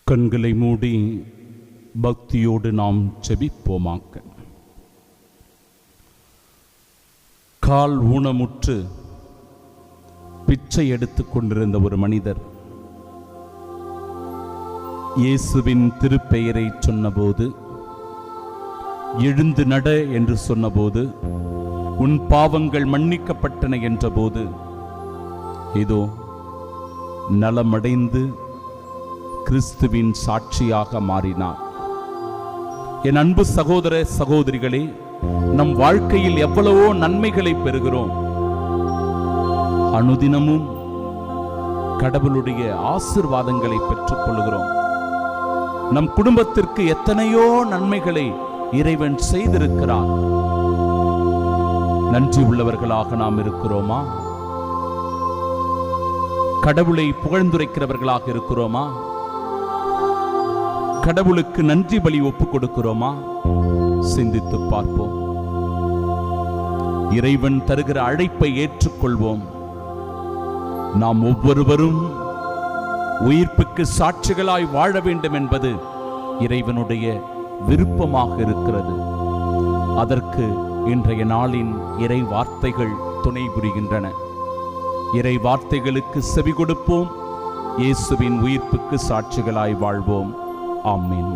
கண்களை மூடி பக்தியோடு நாம் ஜெபிப்போமாக. கால் ஊனமுற்று பிச்சை எடுத்துக் கொண்டிருந்த ஒரு மனிதர் இயேசுவின் திருப்பெயரை சொன்னபோது, எழுந்து நட என்று சொன்னபோது, உன் பாவங்கள் மன்னிக்கப்பட்டன என்றபோது, இதோ நலமடைந்து கிறிஸ்துவின் சாட்சியாக மாறினார். என் அன்பு சகோதர சகோதரிகளே, நம் வாழ்க்கையில் எவ்வளவோ நன்மைகளை பெறுகிறோம். அனுதினமும் கடவுளுடைய ஆசீர்வாதங்களை பெற்றுக் கொள்கிறோம். நம் குடும்பத்திற்கு எத்தனையோ நன்மைகளை இறைவன் செய்திருக்கிறார். நன்றி உள்ளவர்களாக நாம் இருக்கிறோமா? கடவுளை புகழ்ந்துரைக்கிறவர்களாக இருக்கிறோமா? கடவுளுக்கு நன்றி பலி ஒப்புக் கொடுக்கிறோமா? சிந்தித்து பார்ப்போம். இறைவன் தருகிற அழைப்பை ஏற்றுக்கொள்வோம். நாம் ஒவ்வொருவரும் உயிர்ப்புக்கு சாட்சிகளாய் வாழ வேண்டும் என்பது இறைவனுடைய விருப்பமாக இருக்கிறது. அதற்கு இன்றைய நாளின் இறை வார்த்தைகள் துணை புரிகின்றன. இறை வார்த்தைகளுக்கு செவி கொடுப்போம். இயேசுவின் உயிர்ப்புக்கு சாட்சிகளாய் வாழ்வோம். ஆமென்.